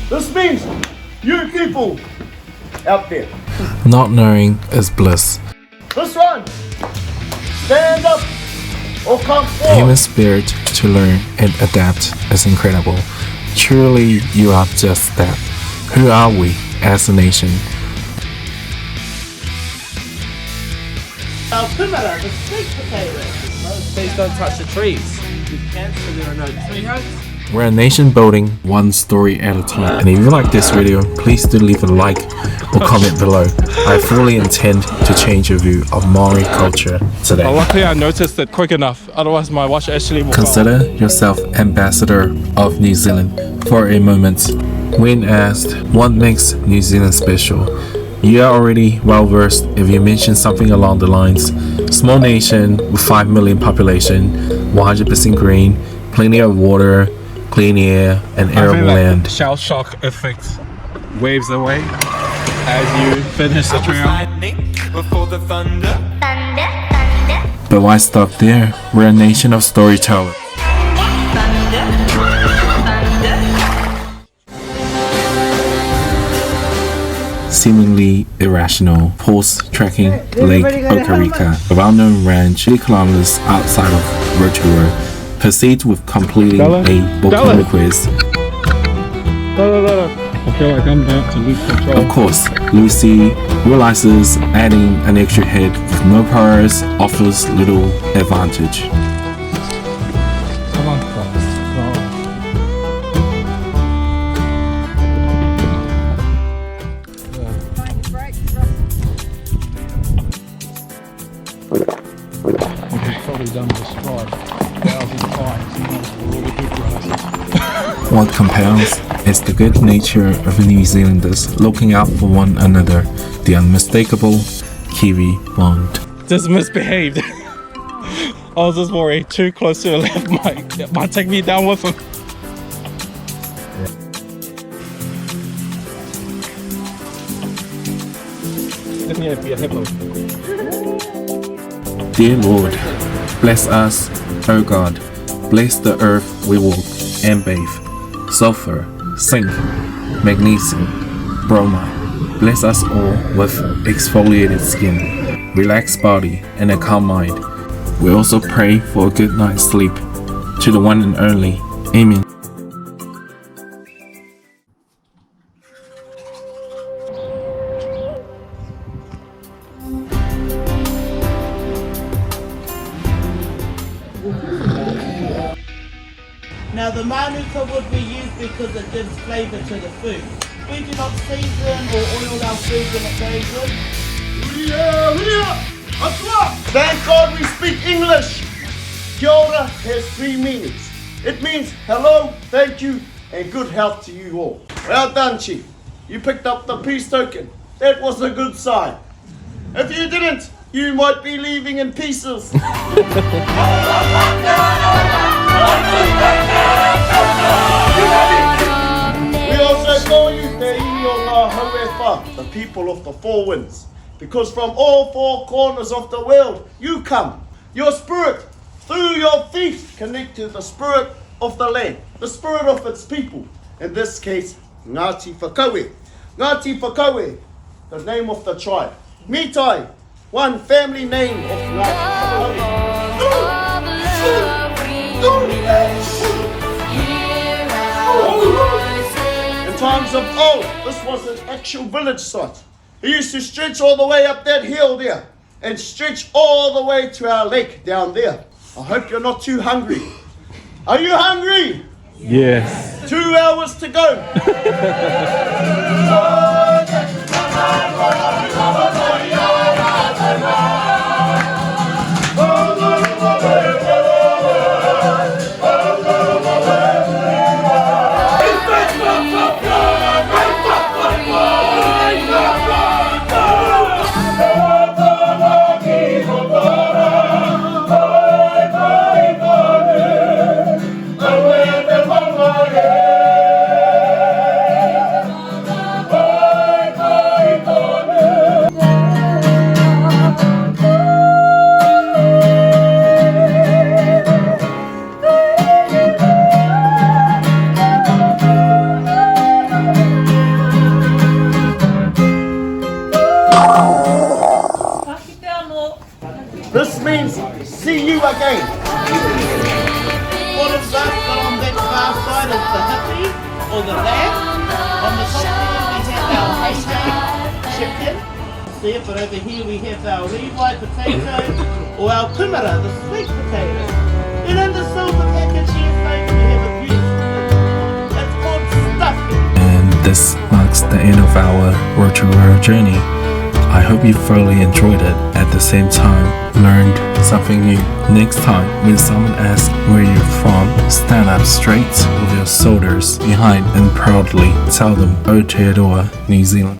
This means you people out there. Not knowing is bliss. This one, stand up or come forward. Human spirit to learn and adapt is incredible. Truly, you are just that. Who are we as a nation? Our timara, the sweet potato. Please don't touch the trees. You can't, so there are no tree hugs. We're a nation building one story at a time. And if you like this video, please do leave a like or comment below. I fully intend to change your view of Maori culture today. Well, luckily I noticed it quick enough, otherwise my watch actually will Consider yourself ambassador of New Zealand for a moment. When asked what makes New Zealand special, you are already well versed if you mention something along the lines: small nation with 5 million population, 100% green, plenty of water, clean air, and arable land. Shell shock effect waves away as you finish the trail. But why stop there? We're a nation of storytellers. Seemingly irrational horse trekking Lake Okareka, a well-known ranch 3 kilometers outside of Rotorua. Proceed with completing a volcanic quiz. I feel like I'm about to lose control. Of course, Lucy realizes adding an extra head with no priors offers little advantage. Come on, probably done this 5,000 times. What compounds is the good nature of New Zealanders looking out for one another, the unmistakable Kiwi bond. Just misbehaved. I was just worried too close to the left might take me down with him. Let me be a hippo. Dear Lord, bless us, O God, bless the earth we walk and bathe. Sulfur, zinc, magnesium, bromide. Bless us all with exfoliated skin, relaxed body, and a calm mind. We also pray for a good night's sleep. To the one and only, Amen. Now the manuka wood we use because it gives flavour to the food. We do not season or oil our food when it's very good. Thank God we speak English. Kia ora has 3 meanings. It means hello, thank you, and good health to you all. Well done, Chief. You picked up the peace token. That was a good sign. If you didn't, you might be leaving in pieces. We also call you Te Iwi o Ngā Hauefa, the people of the 4 winds, because from all 4 corners of the world you come. Your spirit, through your feet, connect to the spirit of the land, the spirit of its people. In this case, Ngāti Whakaue. Ngāti Whakaue, the name of the tribe. Mitai, one family name of Ngāti In times of old, this was an actual village site. It used to stretch all the way up that hill there and stretch all the way to our lake down there. I hope you're not too hungry. Are you hungry? Yes. 2 hours to go. again. All of us got on that far side is the hippie or the lamb. On the top there we have our Hangi chicken. There, but over here we have our rewhite potato or our kumara, the sweet potato. And in the silver package here, folks, we have a beautiful, it's called stuffing. And this marks the end of our Rotorua journey. I hope you thoroughly enjoyed it. At the same time, learned something new. Next time, when someone asks where you're from, stand up straight with your shoulders behind and proudly tell them Aotearoa, New Zealand.